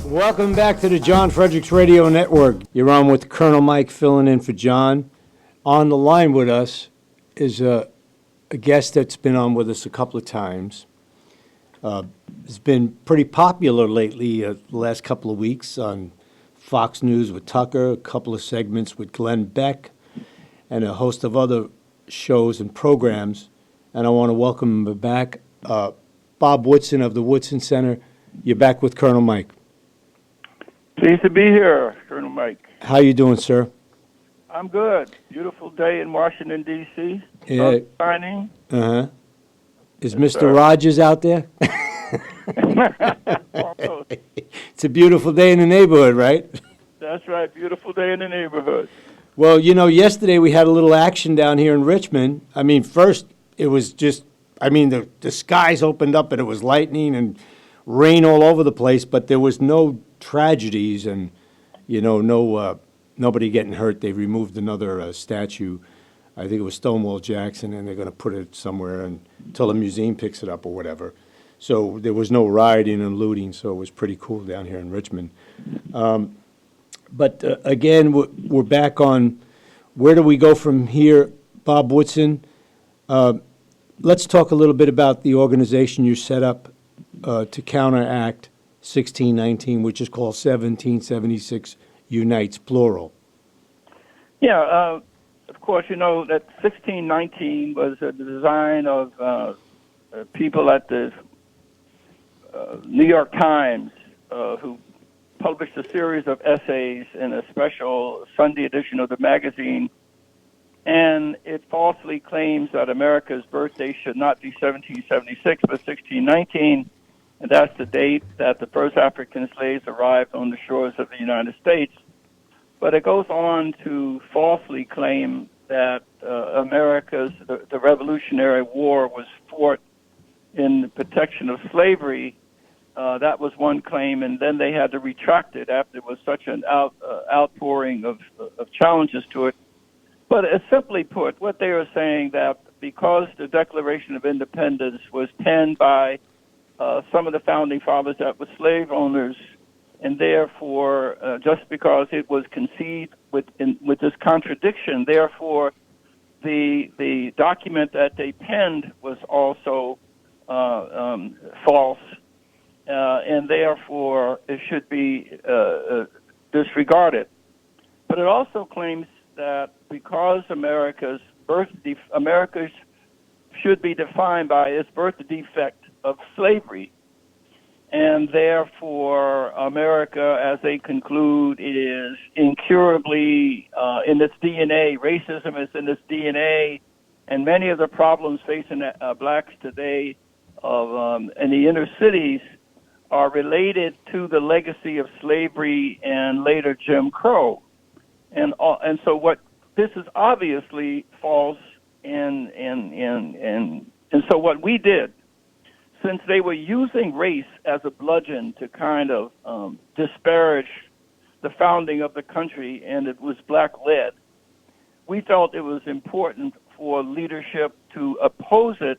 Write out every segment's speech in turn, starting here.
Welcome back to the John Fredericks Radio Network. You're on with Colonel Mike filling in for John. On the line with us is a guest that's been on with us a couple of times. It's been pretty popular lately, the last couple of weeks on Fox News with Tucker, a couple of segments with Glenn Beck, and a host of other shows and programs. And I want to welcome him back. Bob Woodson of the Woodson Center. You're back with Colonel Mike. Pleased to be here, Colonel Mike. How you doing, sir? I'm good. Beautiful day in Washington, D.C. Yeah. Sun shining. Uh-huh. Is Yes, Mr. sir. Rogers out there? It's a beautiful day in the neighborhood, right? That's right. Beautiful day in the neighborhood. Well, you know, yesterday we had a little action down here in Richmond. I mean, first it was just, the skies opened up and it was lightning and rain all over the place, but there was no tragedies and, nobody getting hurt. They removed another statue. I think it was Stonewall Jackson, and they're going to put it somewhere until the museum picks it up or whatever. So there was no rioting and looting, so it was pretty cool down here in Richmond. But again, we're back on where do we go from here, Bob Woodson. Let's talk a little bit about the organization you set up to counteract 1619, which is called 1776 Unites, plural. Yeah, of course, you know that 1619 was a design of people at the New York Times who published a series of essays in a special Sunday edition of the magazine, and it falsely claims that America's birthday should not be 1776 but 1619, and that's the date that the first African slaves arrived on the shores of the United States. But it goes on to falsely claim that the Revolutionary War was fought in the protection of slavery. That was one claim, and then they had to retract it after there was such an outpouring of challenges to it. But simply put, what they are saying that because the Declaration of Independence was penned by some of the founding fathers that were slave owners, and therefore, just because it was conceived with this contradiction, therefore, the document that they penned was also false, and therefore it should be disregarded. But it also claims that because America should be defined by its birth defect of slavery, and therefore America, as they conclude, is incurably in its DNA. Racism is in its DNA, and many of the problems facing blacks today in the inner cities are related to the legacy of slavery and later Jim Crow. And so this is obviously false, and so what we did, since they were using race as a bludgeon to kind of disparage the founding of the country, and it was black-led, we felt it was important for leadership to oppose it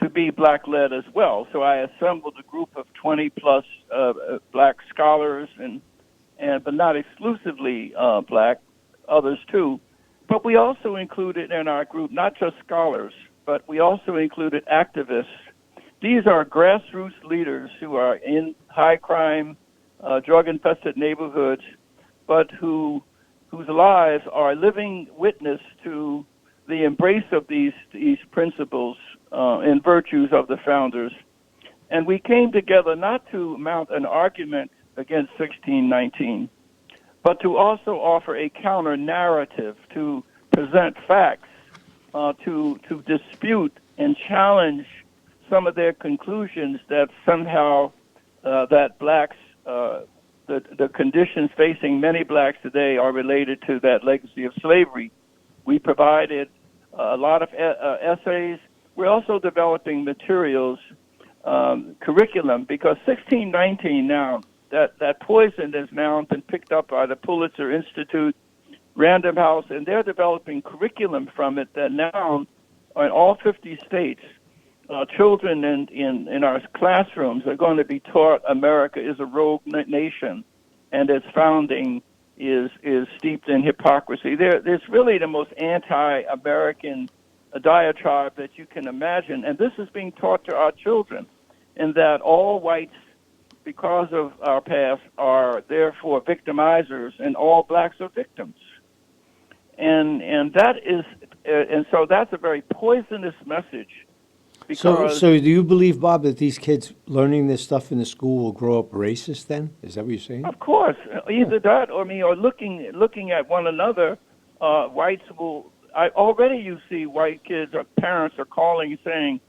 to be black-led as well. So I assembled a group of 20-plus black scholars, but not exclusively black, others too. But we also included in our group not just scholars, but we also included activists. These are grassroots leaders who are in high-crime, drug-infested neighborhoods, but whose lives are a living witness to the embrace of these principles and virtues of the founders. And we came together not to mount an argument against 1619, but to also offer a counter-narrative, to present facts, to dispute and challenge some of their conclusions that somehow that blacks, the conditions facing many blacks today are related to that legacy of slavery. We provided a lot of essays. We're also developing materials, curriculum, because 1619 now, that poison has now been picked up by the Pulitzer Institute, Random House, and they're developing curriculum from it that now in all 50 states children in our classrooms are going to be taught America is a rogue nation, and its founding is steeped in hypocrisy. There's really the most anti-American diatribe that you can imagine, and this is being taught to our children, in that all whites, because of our past, are therefore victimizers, and all blacks are victims. And that is, and so that's a very poisonous message. Because So do you believe, Bob, that these kids learning this stuff in the school will grow up racist then? Is that what you're saying? of course, either that or looking at one another, whites will. Already you see white kids or parents are calling and saying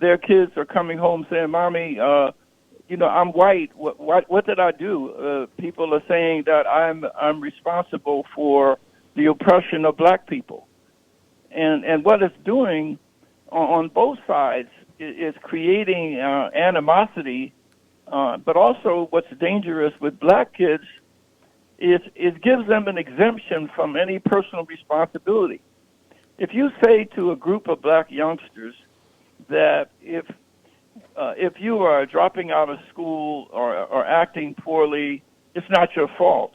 their kids are coming home saying, "Mommy, I'm white. What did I do?" People are saying that I'm responsible for the oppression of black people, and what it's doing on both sides is creating animosity. But also, what's dangerous with black kids is it gives them an exemption from any personal responsibility. If you say to a group of black youngsters that if you are dropping out of school or acting poorly, it's not your fault.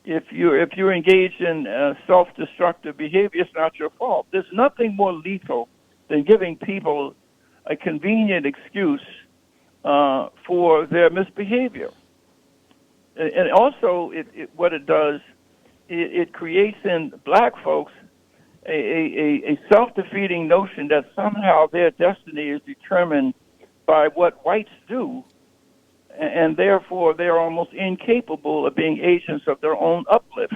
If you're engaged in self-destructive behavior, it's not your fault. There's nothing more lethal than giving people a convenient excuse for their misbehavior. And also, what it does, it creates in black folks a self-defeating notion that somehow their destiny is determined by what whites do, and therefore they're almost incapable of being agents of their own uplift.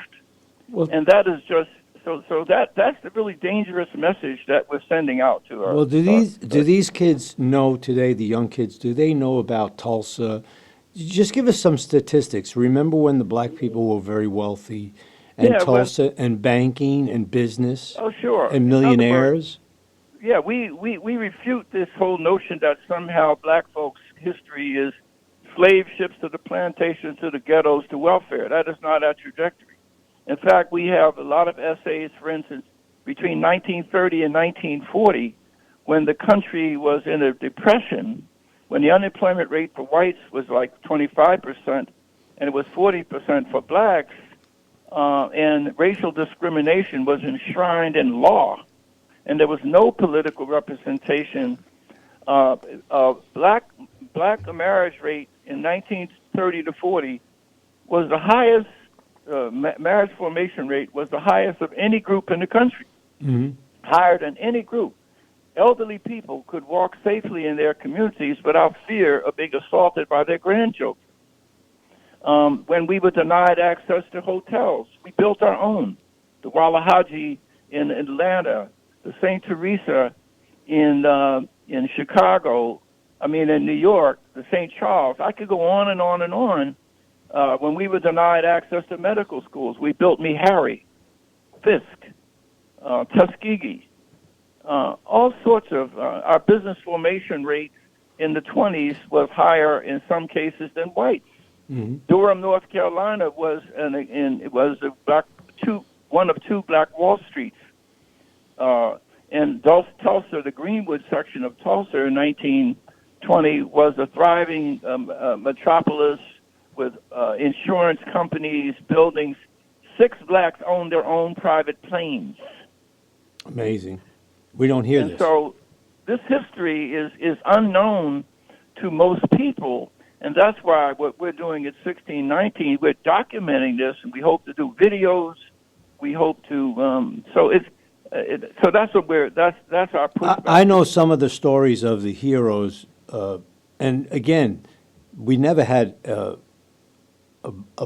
Well, and that is just so that's the really dangerous message that we're sending out to our. well, do these kids know today, the young kids, do they know about Tulsa? Just give us some statistics. Remember when the black people were very wealthy, and Yeah, Tulsa, and banking, and business, Oh, sure. and In other millionaires? Yeah, we refute this whole notion that somehow black folks' history is slave ships to the plantations, to the ghettos, to welfare. That is not our trajectory. In fact, we have a lot of essays, for instance, between 1930 and 1940, when the country was in a depression, when the unemployment rate for whites was like 25%, and it was 40% for blacks, and racial discrimination was enshrined in law, and there was no political representation. Black marriage rate in 1930 to 40 was the highest. Marriage formation rate was the highest of any group in the country, higher than any group. Elderly people could walk safely in their communities without fear of being assaulted by their grandchildren. When we were denied access to hotels, we built our own. The Wallahaji in Atlanta, the St. Teresa in Chicago, in New York, the St. Charles. I could go on and on and on. When we were denied access to medical schools, we built Meharry, Fisk, Tuskegee, all sorts of. Our business formation rate in the 20s was higher in some cases than whites. Durham, North Carolina was one of two black Wall Streets. And Tulsa, the Greenwood section of Tulsa in 1920 was a thriving metropolis with insurance companies, buildings. 6 blacks owned their own private planes. Amazing. We don't hear this. And so this history is unknown to most people, and that's why what we're doing at 1619, we're documenting this, and we hope to do videos. We hope to so that's what that's our pushback. I know some of the stories of the heroes, and again, we never had a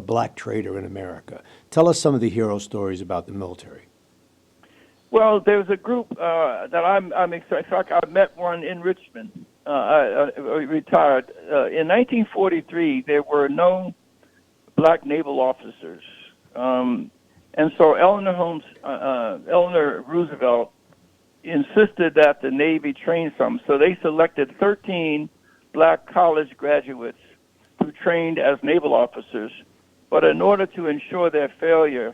black trader in America. Tell us some of the hero stories about the military. Well, there's a group that I'm excited. In fact, I met one in Richmond. Retired in 1943. There were no black naval officers, and so Eleanor Roosevelt insisted that the Navy train some. So they selected 13 black college graduates who trained as naval officers. But in order to ensure their failure,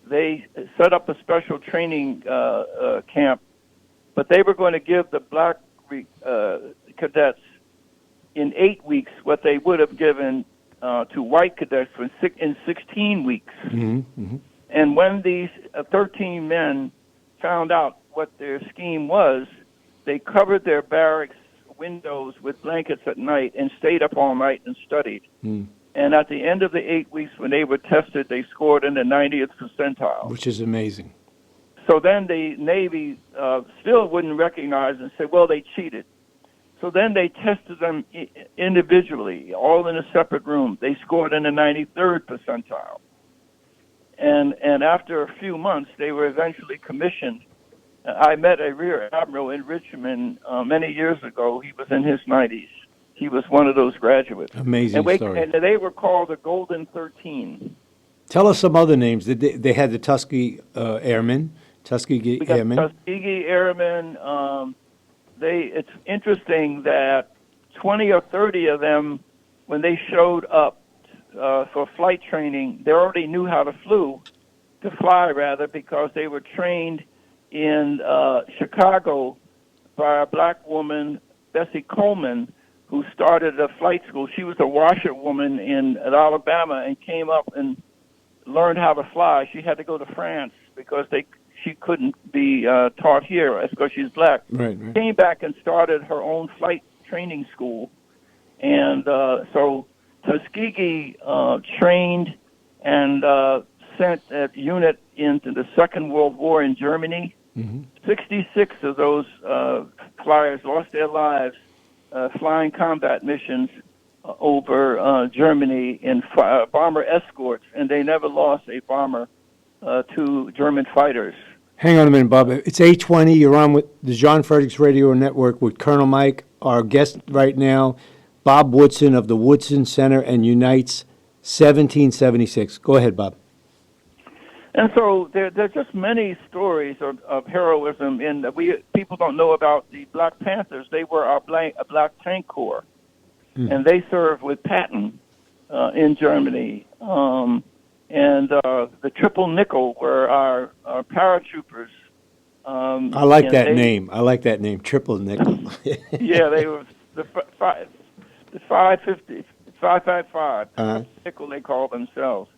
they set up a special training camp. But they were going to give the black cadets in 8 weeks what they would have given to white cadets in 16 weeks. Mm-hmm. Mm-hmm. And when these 13 men found out what their scheme was, they covered their barracks windows with blankets at night and stayed up all night and studied. Mm. And at the end of the 8 weeks, when they were tested, they scored in the 90th percentile. Which is amazing. So then the Navy still wouldn't recognize and say, well, they cheated. So then they tested them individually, all in a separate room. They scored in the 93rd percentile. And after a few months, they were eventually commissioned. I met a rear admiral in Richmond many years ago. He was in his 90s. He was one of those graduates. Amazing story. And they were called the Golden 13. Tell us some other names. They had the Tuskegee Airmen, Tuskegee We got Airmen. Tuskegee Airmen. It's interesting that 20 or 30 of them, when they showed up for flight training, they already knew how to fly, because they were trained in Chicago by a black woman, Bessie Coleman, who started a flight school. She was a washerwoman at Alabama and came up and learned how to fly. She had to go to France because she couldn't be taught here because she's black. Right. Came back and started her own flight training school. And so Tuskegee trained and sent a unit into the Second World War in Germany. Mm-hmm. 66 of those flyers lost their lives flying combat missions over Germany in bomber escorts, and they never lost a bomber to German fighters. Hang on a minute, Bob. It's 8:20. You're on with the John Fredericks Radio Network with Colonel Mike. Our guest right now, Bob Woodson of the Woodson Center and Unites 1776. Go ahead, Bob. And so there are just many stories of heroism. People don't know about the Black Panthers. They were a Black Tank Corps, and they served with Patton in Germany. And the Triple Nickel were our paratroopers. I like that name. I like that name, Triple Nickel. Yeah, they were the 555 nickel they call themselves.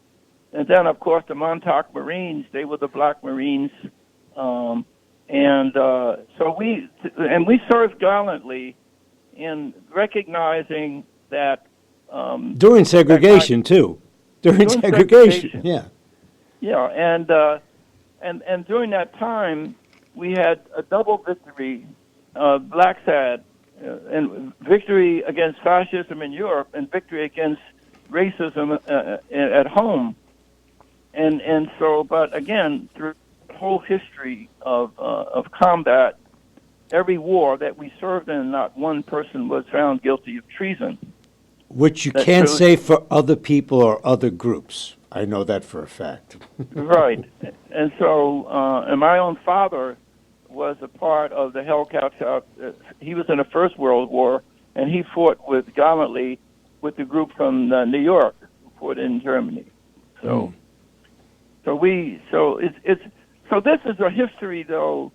And then, of course, the Montauk Marines, they were the Black Marines. So we served gallantly in recognizing that... during segregation, too. During segregation, yeah. Yeah, and during that time, we had a double victory. Blacks had and victory against fascism in Europe and victory against racism at home. And so, but again, through the whole history of combat, every war that we served in, not one person was found guilty of treason. Which you can't say for other people or other groups. I know that for a fact. Right. And so, and my own father was a part of the Hellcats. He was in the First World War, and he fought gallantly with the group from New York, who fought in Germany. So, so this is a history, though,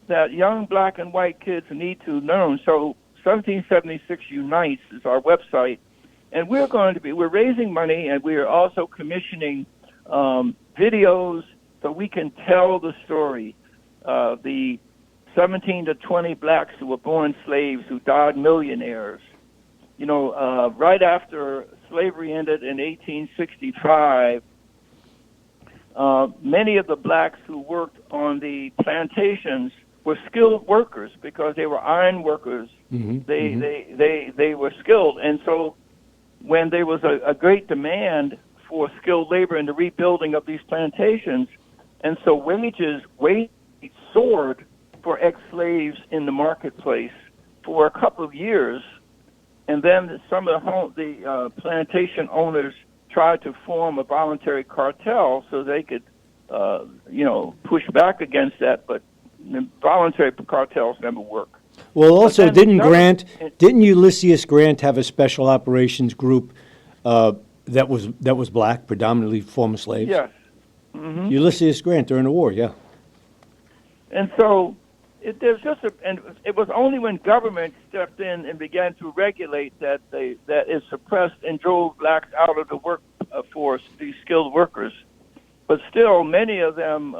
that young black and white kids need to learn. So 1776 Unites is our website. And we're raising money, and we are also commissioning videos so we can tell the story. The 17 to 20 blacks who were born slaves who died millionaires. You know, right after slavery ended in 1865, many of the blacks who worked on the plantations were skilled workers because they were iron workers. Mm-hmm. They were skilled, and so when there was a great demand for skilled labor in the rebuilding of these plantations, and so wages soared for ex-slaves in the marketplace for a couple of years, and then some of the plantation owners tried to form a voluntary cartel so they could, push back against that, but voluntary cartels never work. Well, also, didn't Ulysses Grant have a special operations group that was black, predominantly former slaves? Yes. Mm-hmm. Ulysses Grant during the war, yeah. And so there's just and it was only when government stepped in and began to regulate that it suppressed and drove blacks out of the workforce, these skilled workers. But still, many of them,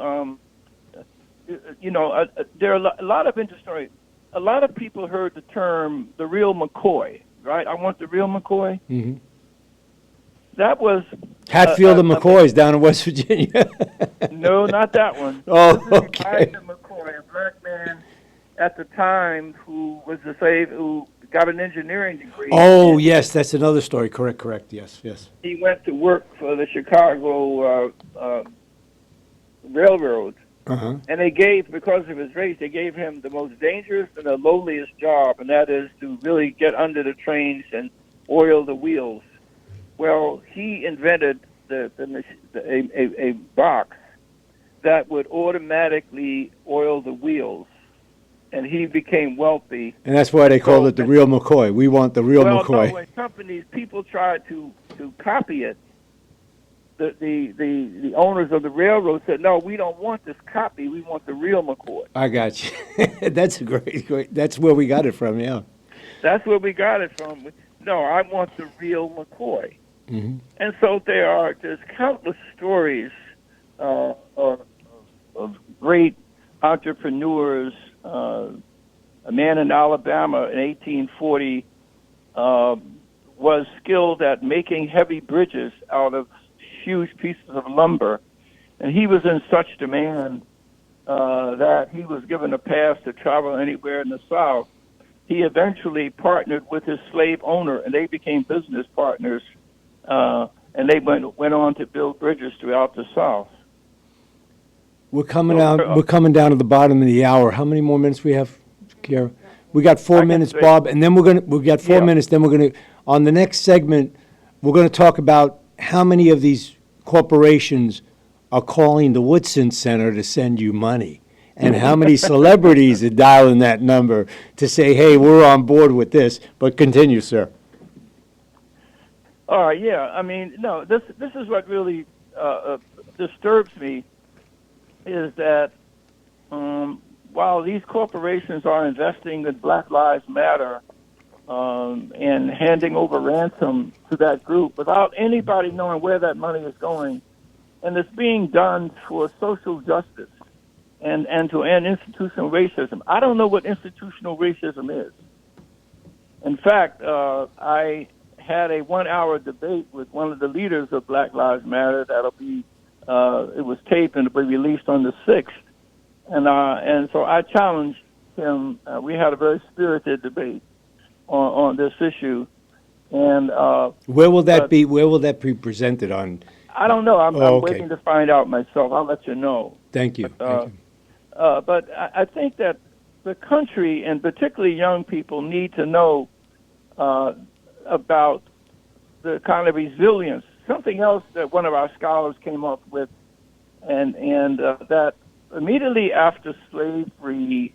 there are a lot of interesting. A lot of people heard the term "the real McCoy," right? I want the real McCoy. Mm-hmm. That was Hatfield and McCoys down in West Virginia. No, not that one. Oh, This is okay. Elijah McCoy, a black man at the time who was a slave who got an engineering degree. Oh, yes, that's another story. Correct. Yes. He went to work for the Chicago Railroad, Uh-huh. and because of his race, they gave him the most dangerous and the lowliest job, and that is to really get under the trains and oil the wheels. Well, he invented a box that would automatically oil the wheels, and he became wealthy. And that's why they called it the real McCoy. We want the real McCoy. No, when people tried to copy it, the owners of the railroad said, "No, we don't want this copy. We want the real McCoy." I got you. That's a great. That's where we got it from. Yeah. That's where we got it from. No, I want the real McCoy. Mm-hmm. And so there's countless stories of great entrepreneurs. A man in Alabama in 1840 was skilled at making heavy bridges out of huge pieces of lumber, and he was in such demand that he was given a pass to travel anywhere in the South. He eventually partnered with his slave owner, and they became business partners. And they went on to build bridges throughout the South. We're coming down to the bottom of the hour. How many more minutes we have, Kiara? We got 4 minutes, Bob, and then we got 4 minutes. Then we're gonna on the next segment, we're gonna talk about how many of these corporations are calling the Woodson Center to send you money, and how many celebrities are dialing that number to say, "Hey, we're on board with this." But continue, sir. Yeah. I mean, no. This is what really disturbs me, is that while these corporations are investing in Black Lives Matter and handing over ransom to that group without anybody knowing where that money is going, and it's being done for social justice and to end institutional racism. I don't know what institutional racism is. In fact, I had a 1-hour debate with one of the leaders of Black Lives Matter. That'll be it was taped and it'll be released on the 6th. And so I challenged him. We had a very spirited debate on this issue. And where will that be? Where will that be presented on? I don't know. I'm okay. waiting to find out myself. I'll let you know. Thank you. But I think that the country, and particularly young people, need to know about the kind of resilience. Something else that one of our scholars came up with, and that immediately after slavery,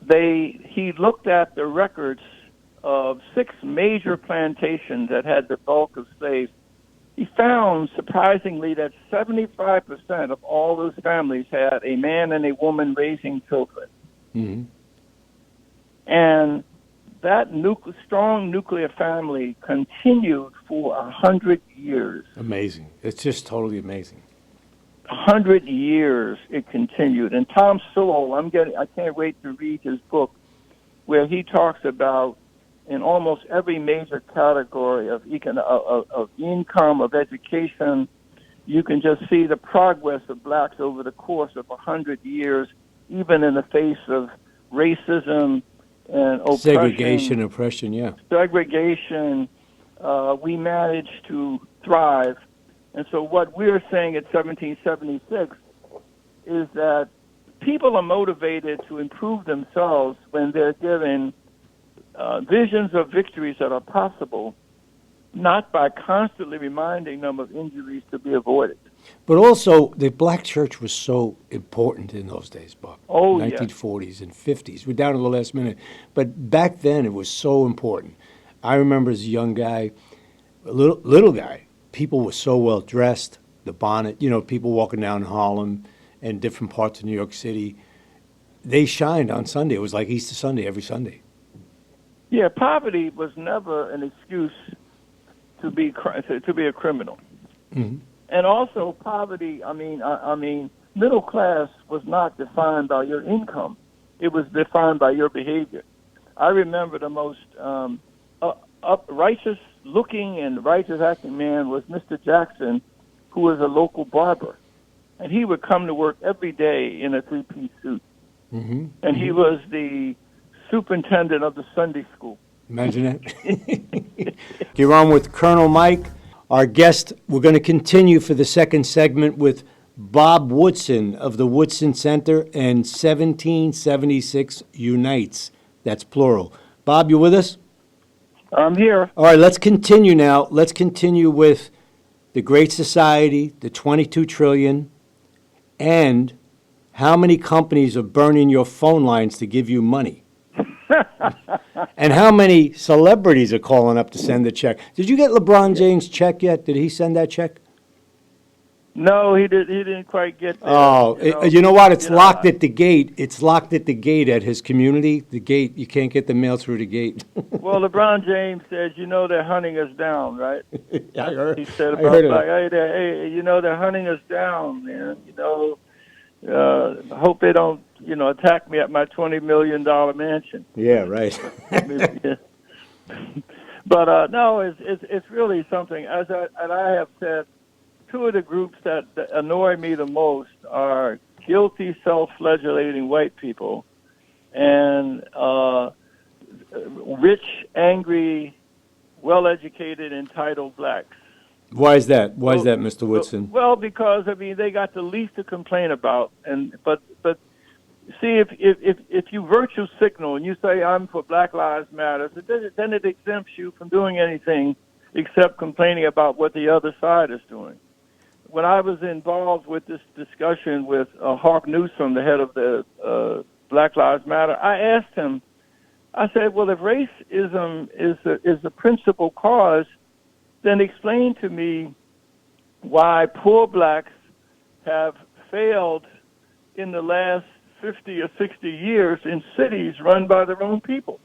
he looked at the records of 6 major plantations that had the bulk of slaves. He found, surprisingly, that 75% of all those families had a man and a woman raising children. Mm-hmm. And that strong nuclear family continued for 100 years. Amazing. It's just totally amazing. 100 years it continued. And Tom Sowell, I can't wait to read his book, where he talks about, in almost every major category of income, of education, you can just see the progress of blacks over the course of 100 years, even in the face of racism and oppression. Segregation, oppression, yeah. Segregation, we managed to thrive. And so what we're saying at 1776 is that people are motivated to improve themselves when they're given visions of victories that are possible, not by constantly reminding them of injuries to be avoided. But also, the black church was so important in those days, Bob. Oh, 1940s and 50s. We're down to the last minute. But back then, it was so important. I remember as a young guy, a little guy, people were so well dressed, the bonnet, people walking down Harlem and different parts of New York City. they shined on Sunday. It was like Easter Sunday every Sunday. Yeah, poverty was never an excuse to be a criminal. Mm-hmm. And also poverty, I mean, middle class was not defined by your income. It was defined by your behavior. I remember the most righteous looking and righteous acting man was Mr. Jackson, who was a local barber. And he would come to work every day in a three-piece suit. Mm-hmm. And he was the superintendent of the Sunday school. Imagine it. You're on with Colonel Mike. Our guest, we're going to continue for the second segment with Bob Woodson of the Woodson Center and 1776 Unites. That's plural. Bob, you with us? I'm here. All right, let's continue now. Let's continue with the Great Society, the 22 trillion, and how many companies are burning your phone lines to give you money? And how many celebrities are calling up to send a check? Did you get LeBron James' check yet? Did he send that check? No, he didn't quite get there. Oh, you know what? It's locked at the gate. It's locked at the gate at his community. The gate, you can't get the mail through the gate. Well, LeBron James says, they're hunting us down, right? I heard. He said I heard about, it. hey, they're hunting us down, man. Hope they don't, attack me at my $20 million mansion. Yeah, right. But no, it's really something. As I have said, two of the groups that annoy me the most are guilty, self-flagellating white people and rich, angry, well-educated, entitled blacks. Why is that? Why is that, Mr. Woodson? Well, because they got the least to complain about, but see, if you virtue signal and you say I'm for Black Lives Matter, then it exempts you from doing anything except complaining about what the other side is doing. When I was involved with this discussion with Hawk Newsom, the head of the Black Lives Matter, I asked him, I said, well, if racism is the principal cause, then explain to me why poor blacks have failed in the last 50 or 60 years in cities run by their own people.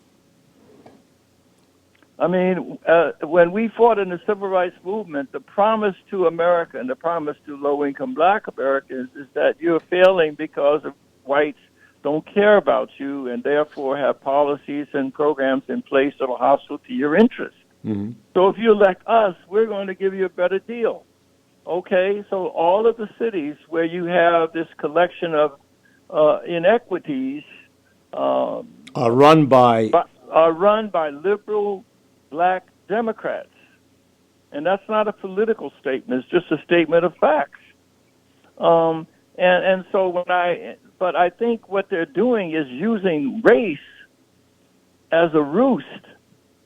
I mean, when we fought in the civil rights movement, the promise to America and the promise to low-income black Americans is that you're failing because of whites don't care about you and therefore have policies and programs in place that are hostile to your interests. Mm-hmm. So if you elect us, we're going to give you a better deal. Okay, so all of the cities where you have this collection of inequities are run by liberal black Democrats. And that's not a political statement, it's just a statement of facts. And so but I think what they're doing is using race as a roost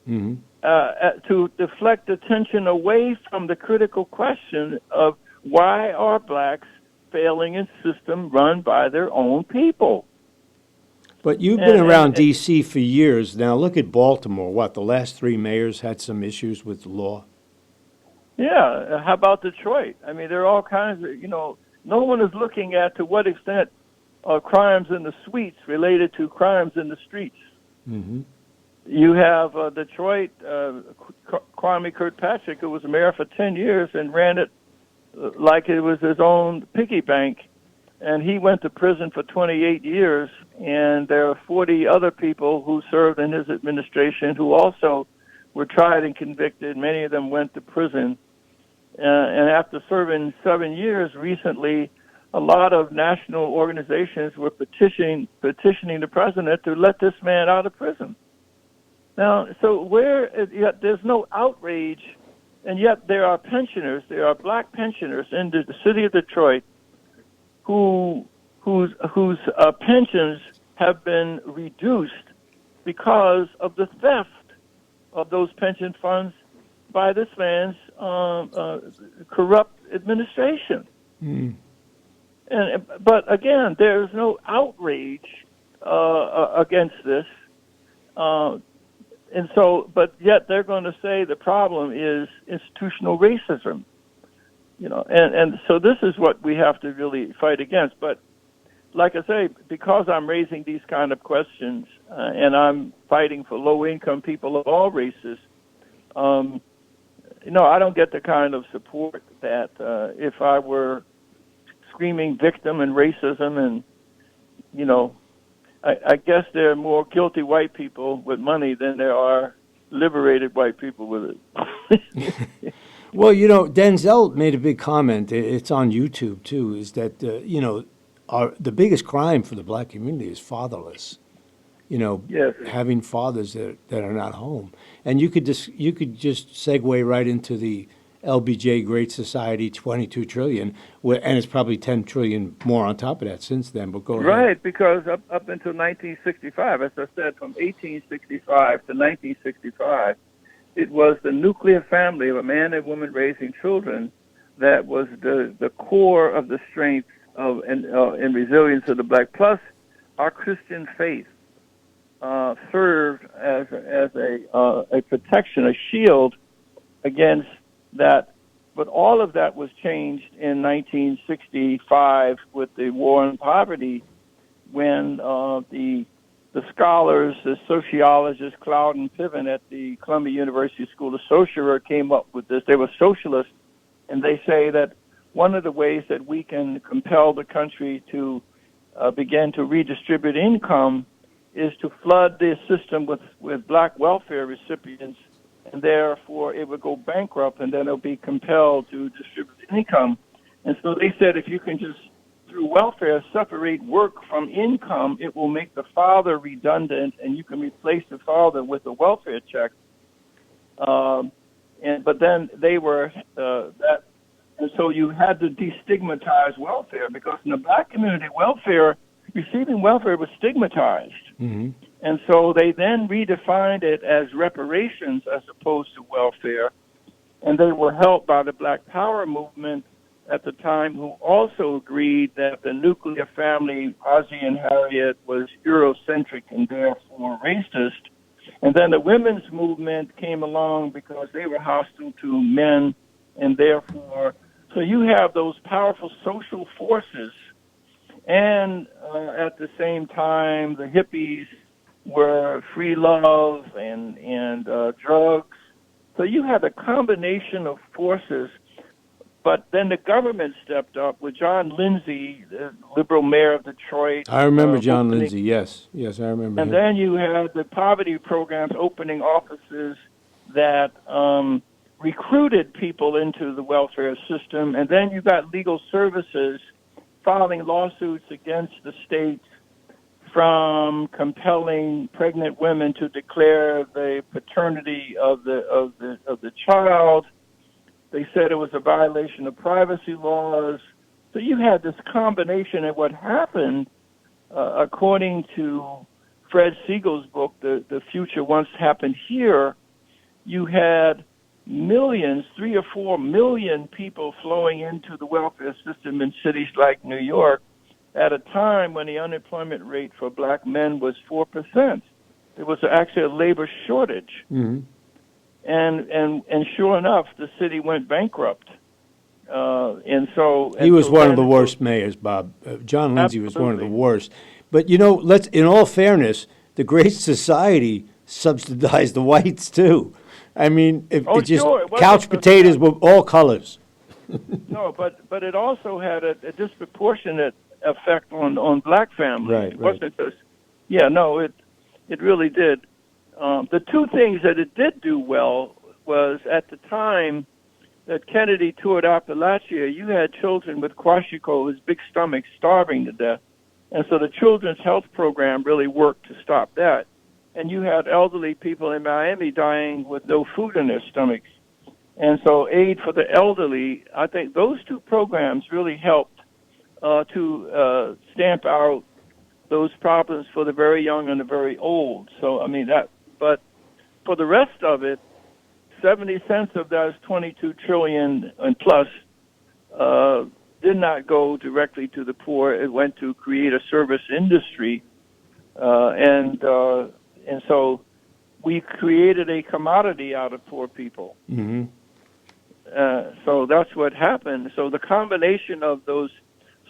mm-hmm. To deflect attention away from the critical question of why are blacks failing in system run by their own people. But you've been around D.C. for years. Now look at Baltimore. The last three mayors had some issues with the law? Yeah, how about Detroit? I mean, there are all kinds of, no one is looking at to what extent are crimes in the suites related to crimes in the streets. Mm-hmm. You have Detroit, Kwame Kirkpatrick, who was mayor for 10 years and ran it like it was his own piggy bank, and he went to prison for 28 years, and there are 40 other people who served in his administration who also were tried and convicted. Many of them went to prison, and after serving 7 years recently, a lot of national organizations were petitioning the president to let this man out of prison. Now, so yet there's no outrage, and yet there are black pensioners in the city of Detroit whose pensions have been reduced because of the theft of those pension funds by this man's corrupt administration. Mm. But again, there's no outrage against this. And so, but yet they're going to say the problem is institutional racism, and so this is what we have to really fight against. But like I say, because I'm raising these kind of questions and I'm fighting for low-income people of all races, I don't get the kind of support that if I were screaming victim and racism and, I guess there are more guilty white people with money than there are liberated white people with it. Well, Denzel made a big comment. It's on YouTube too. Is that the biggest crime for the black community is fatherless. Yes. Having fathers that are not home, and you could just segue right into the LBJ Great Society 22 trillion, and it's probably 10 trillion more on top of that since then. But go ahead. Right, because up until 1965, as I said, from 1865 to 1965. It was the nuclear family of a man and woman raising children that was the core of the strength and resilience of the black. Plus, our Christian faith served as a protection, a shield against that. But all of that was changed in 1965 with the war on poverty, when the scholars, the sociologists, Cloud and Piven at the Columbia University School of Social Work came up with this. They were socialists, and they say that one of the ways that we can compel the country to begin to redistribute income is to flood the system with black welfare recipients, and therefore it would go bankrupt, and then it would be compelled to distribute income. And so they said if you can just through welfare, separate work from income, it will make the father redundant, and you can replace the father with a welfare check. But then they were and so you had to destigmatize welfare, because in the black community, receiving welfare was stigmatized, and so they then redefined it as reparations as opposed to welfare, and they were helped by the Black Power movement at the time, who also agreed that the nuclear family, Ozzie and Harriet, was Eurocentric and therefore racist. And then the women's movement came along because they were hostile to men, and therefore, so you have those powerful social forces. And at the same time, the hippies were free love and drugs. So you had a combination of forces. But then the government stepped up with John Lindsay, the liberal mayor of Detroit. I remember John Lindsay, yes, I remember And him. then you had the poverty programs opening offices that recruited people into the welfare system. And then you got legal services filing lawsuits against the state from compelling pregnant women to declare the paternity of the child. They said it was a violation of privacy laws. So you had this combination, and what happened, according to Fred Siegel's book, The Future Once Happened Here, you had millions, 3 or 4 million people flowing into the welfare system in cities like New York at a time when the unemployment rate for black men was 4%. There was actually a labor shortage. Mm-hmm. And sure enough, the city went bankrupt. He was one of the worst mayors, Bob. John Lindsay was one of the worst. But let's, in all fairness, the Great Society subsidized the whites too. I mean, couch potatoes with all colors. No, but it also had a disproportionate effect on black families. Right, it wasn't just, it really did. The two things that it did do well was, at the time that Kennedy toured Appalachia, you had children with kwashiorkors, big stomachs, starving to death. And so the Children's Health Program really worked to stop that. And you had elderly people in Miami dying with no food in their stomachs. And so aid for the elderly, I think those two programs really helped to stamp out those problems for the very young and the very old. So, but for the rest of it, 70 cents of those 22 trillion and plus did not go directly to the poor. It went to create a service industry, and so we created a commodity out of poor people. Mm-hmm. So that's what happened. So the combination of those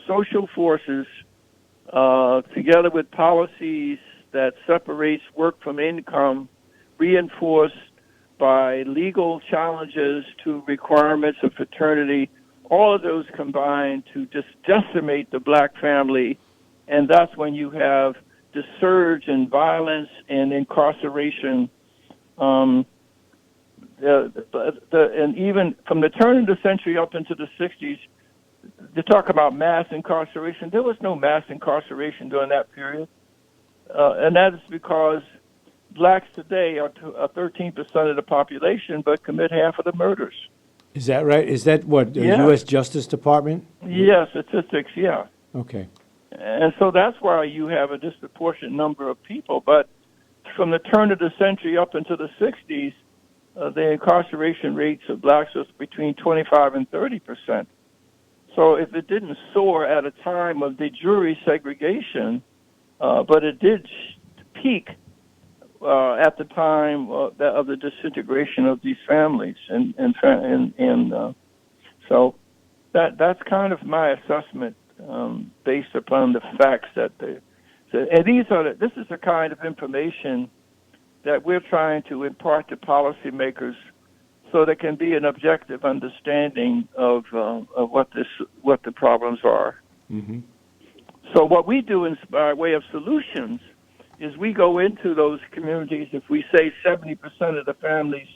social forces together with policies that separates work from income, reinforced by legal challenges to requirements of fraternity, all of those combine to just decimate the black family, and that's when you have the surge in violence and incarceration. And even from the turn of the century up into the 60s, to talk about mass incarceration, there was no mass incarceration during that period. And that is because blacks today are 13% of the population, but commit half of the murders. Is that right? Is that what, the Yeah. U.S. Justice Department? Yes, statistics, yeah. Okay. And so that's why you have a disproportionate number of people. But from the turn of the century up into the 60s, the incarceration rates of blacks was between 25 and 30%. So if it didn't soar at a time of de jure segregation, but it did peak at the time of the disintegration of these families, and so that's kind of my assessment based upon the facts that this is the kind of information that we're trying to impart to policymakers, so there can be an objective understanding of what the problems are. Mm-hmm. So what we do by way of solutions is we go into those communities. If we say 70% of the families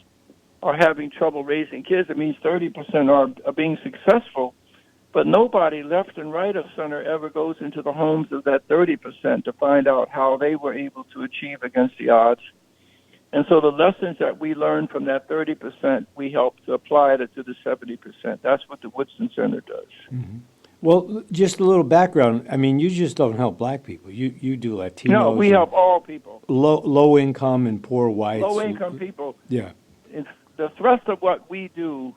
are having trouble raising kids, it means 30% are being successful. But nobody left and right of center ever goes into the homes of that 30% to find out how they were able to achieve against the odds. And so the lessons that we learned from that 30%, we help to apply it to the 70%. That's what the Woodson Center does. Mm-hmm. Well, just a little background. I mean, you just don't help black people. You do Latinos. No, we help all people. Low income and poor whites. Low income people. Yeah. The thrust of what we do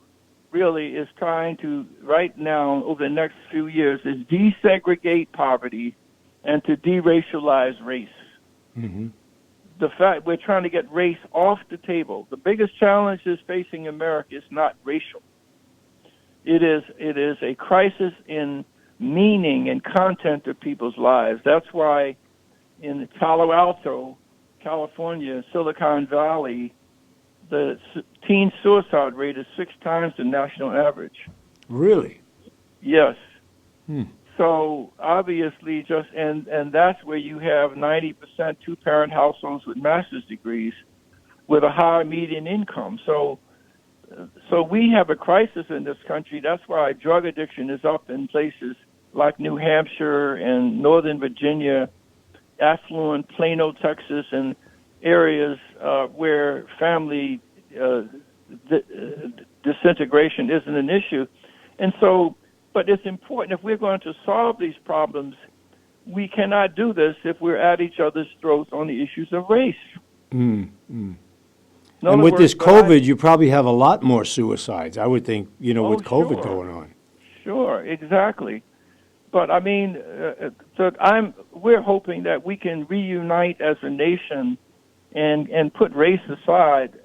really is trying to, right now, over the next few years, is desegregate poverty and to deracialize race. Mm-hmm. The fact we're trying to get race off the table. The biggest challenge is facing America is not racial. It is a crisis in meaning and content of people's lives. That's why in Palo Alto, California, Silicon Valley, the teen suicide rate is 6 times the national average. Really? Yes. Hmm. So obviously, and that's where you have 90% two-parent households with master's degrees with a high median income. So we have a crisis in this country. That's why drug addiction is up in places like New Hampshire and Northern Virginia, affluent Plano, Texas, and areas where family disintegration isn't an issue. And so, but it's important, if we're going to solve these problems, we cannot do this if we're at each other's throats on the issues of race. Mm-hmm. And with this COVID, you probably have a lot more suicides, I would think, with COVID going on. Sure, exactly. But I mean, we're hoping that we can reunite as a nation and put race aside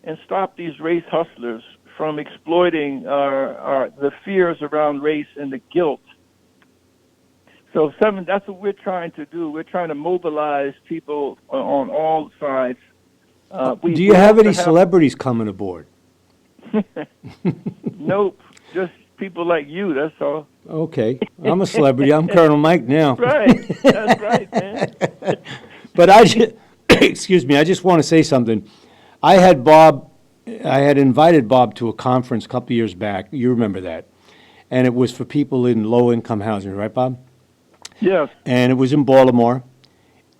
and stop these race hustlers from exploiting the fears around race and the guilt. So that's what we're trying to do. We're trying to mobilize people on all sides. Do you have any celebrities coming aboard? Nope, just people like you, that's all. Okay, I'm a celebrity. I'm Colonel Mike now. Right, that's right, man. But excuse me, I just want to say something. I had invited Bob to a conference a couple years back. You remember that. And it was for people in low-income housing, right, Bob? Yes. And it was in Baltimore.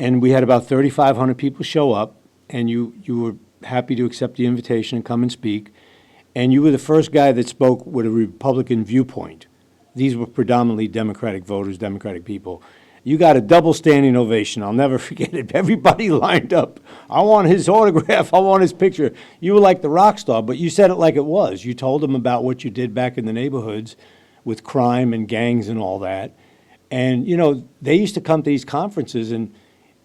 And we had about 3,500 people show up. And you were happy to accept the invitation and come and speak. And you were the first guy that spoke with a Republican viewpoint. These were predominantly Democratic voters, Democratic people. You got a double standing ovation. I'll never forget it. Everybody lined up. I want his autograph. I want his picture. You were like the rock star, but you said it like it was. You told them about what you did back in the neighborhoods with crime and gangs and all that. And, they used to come to these conferences, and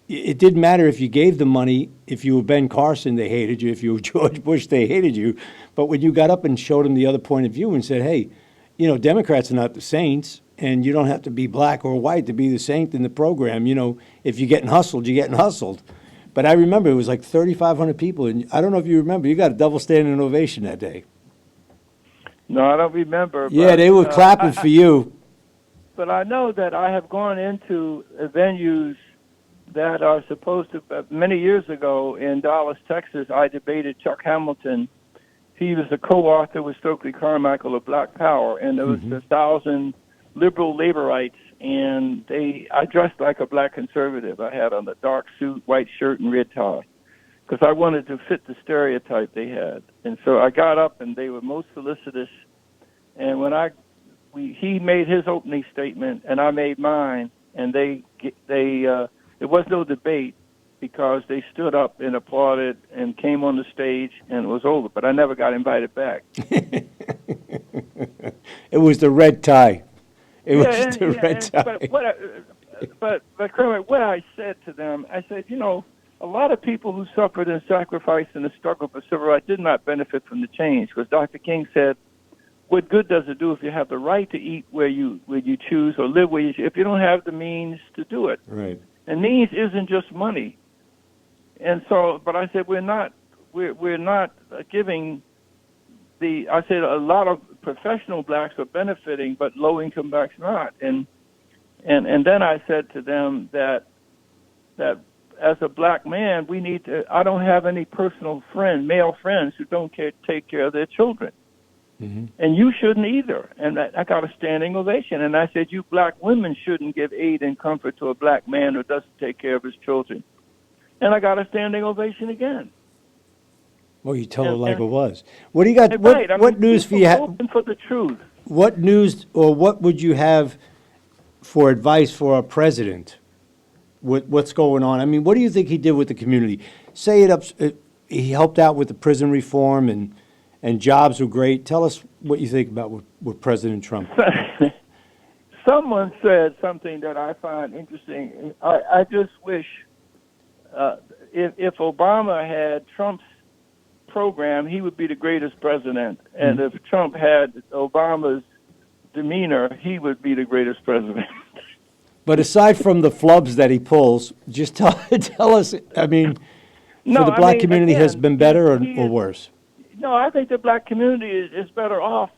it didn't matter if you gave them money. If you were Ben Carson, they hated you. If you were George Bush, they hated you. But when you got up and showed them the other point of view and said, hey, Democrats are not the saints, and you don't have to be black or white to be the saint in the program. You know, if you're getting hustled, you're getting hustled. But I remember it was like 3,500 people, and I don't know if you remember, you got a double standing ovation that day. No, I don't remember. Yeah, but, they were clapping for you. But I know that I have gone into venues that are supposed to, many years ago in Dallas, Texas, I debated Chuck Hamilton. He was the co-author with Stokely Carmichael of Black Power, and there was 1,000 liberal laborites, and I dressed like a black conservative. I had on a dark suit, white shirt, and red tie, because I wanted to fit the stereotype they had. And so I got up, and they were most solicitous. And when he made his opening statement, and I made mine, and there was no debate because they stood up and applauded and came on the stage, and it was over. But I never got invited back. It was the red tie. It was the red tie. But Kermit, what I said to them, I said, you know, a lot of people who suffered and sacrificed in the struggle for civil rights did not benefit from the change, because Dr. King said, what good does it do if you have the right to eat where you choose or live where you choose, if you don't have the means to do it? Right. And means isn't just money. And so, but I said we're not giving I said a lot of professional blacks are benefiting, but low income blacks not. And then I said to them that as a black man, we need to. I don't have any personal male friends who don't take care of their children. Mm-hmm. And you shouldn't either. And I got a standing ovation. And I said, you black women shouldn't give aid and comfort to a black man who doesn't take care of his children. And I got a standing ovation again. Well, you tell it like it was. What do you got? What news for you? Open for the truth. What news or what would you have for advice for our president? What's going on? I mean, what do you think he did with the community? Say it up. He helped out with the prison reform and jobs were great. Tell us what you think about with President Trump. Someone said something that I find interesting. I just wish if Obama had Trump's program, he would be the greatest president. And if Trump had Obama's demeanor, he would be the greatest president. But aside from the flubs that he pulls, just tell us, I mean, for the black community again, has been better or worse? No, I think the black community is better off.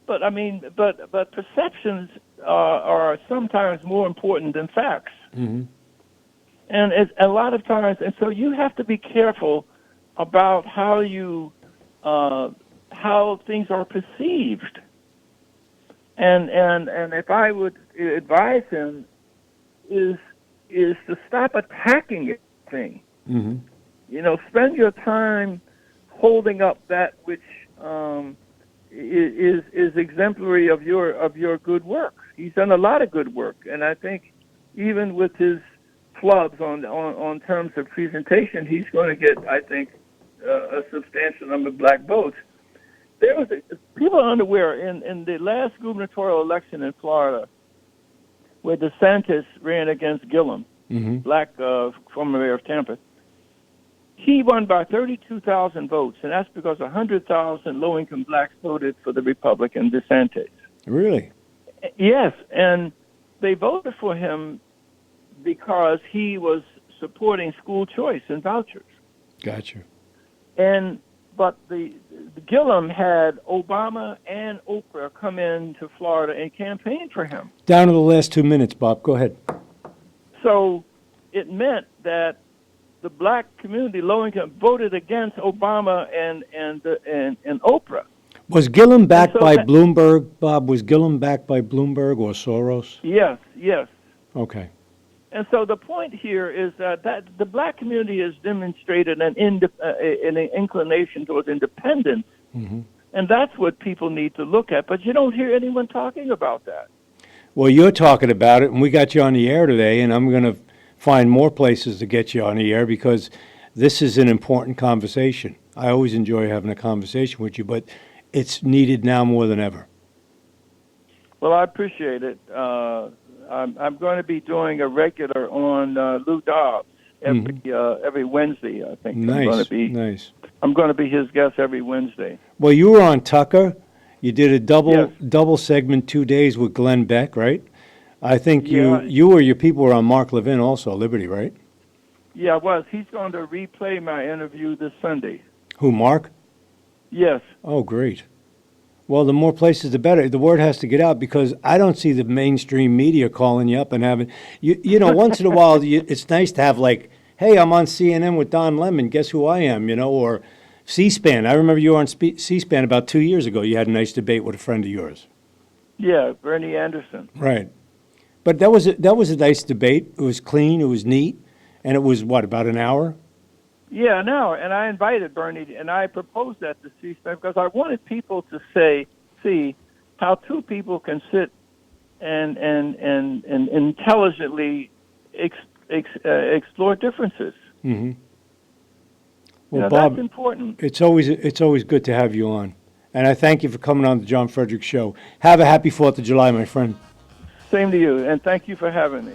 But I mean, but perceptions are sometimes more important than facts. Mm-hmm. And it's a lot of times, and so you have to be careful about how things are perceived. And if I would advise him is to stop attacking everything. Mm-hmm. You know, spend your time holding up that which is exemplary of your good work. He's done a lot of good work, and I think even with his flubs on terms of presentation, he's going to get, I think, a substantial number of black votes. People are unaware in the last gubernatorial election in Florida, where DeSantis ran against Gillum, mm-hmm. black former mayor of Tampa. He won by 32,000 votes, and that's because 100,000 low-income blacks voted for the Republican DeSantis. Really? Yes, and they voted for him because he was supporting school choice and vouchers. Gotcha. But the Gillum had Obama and Oprah come into Florida and campaign for him. Down to the last 2 minutes, Bob. Go ahead. So it meant that the black community, low income, voted against Obama and Oprah. Was Gillum backed by Bloomberg, Bob? Was Gillum backed by Bloomberg or Soros? Yes. Okay. And so the point here is that the black community has demonstrated an inclination towards independence, mm-hmm. and that's what people need to look at. But you don't hear anyone talking about that. Well, you're talking about it, and we got you on the air today, and I'm going to find more places to get you on the air because this is an important conversation. I always enjoy having a conversation with you, but it's needed now more than ever. Well, I appreciate it. I'm going to be doing a regular on Lou Dobbs every Wednesday. I think nice. I'm going to be his guest every Wednesday. Well, you were on Tucker, You did a Yes. double segment 2 days with Glenn Beck, right? I think Yeah. you or your people were on Mark Levin also, Liberty, right? Yeah, I was. He's going to replay my interview this Sunday. Who, Mark? Yes. Oh, great. Well, the more places, the better. The word has to get out because I don't see the mainstream media calling you up and having, you know, once in a while, it's nice to have like, hey, I'm on CNN with Don Lemon. Guess who I am, you know, or C-SPAN. I remember you were on C-SPAN about 2 years ago. You had a nice debate with a friend of yours. Yeah, Bernie Anderson. Right. But that was a nice debate. It was clean. It was neat. And it was, what, about an hour? Yeah, no, and I invited Bernie, and I proposed that to C-SPAN because I wanted people to see how two people can sit and intelligently explore differences. Mm-hmm. Well, You know, Bob, that's important. it's always good to have you on. And I thank you for coming on the John Fredericks Show. Have a happy 4th of July, my friend. Same to you, and thank you for having me.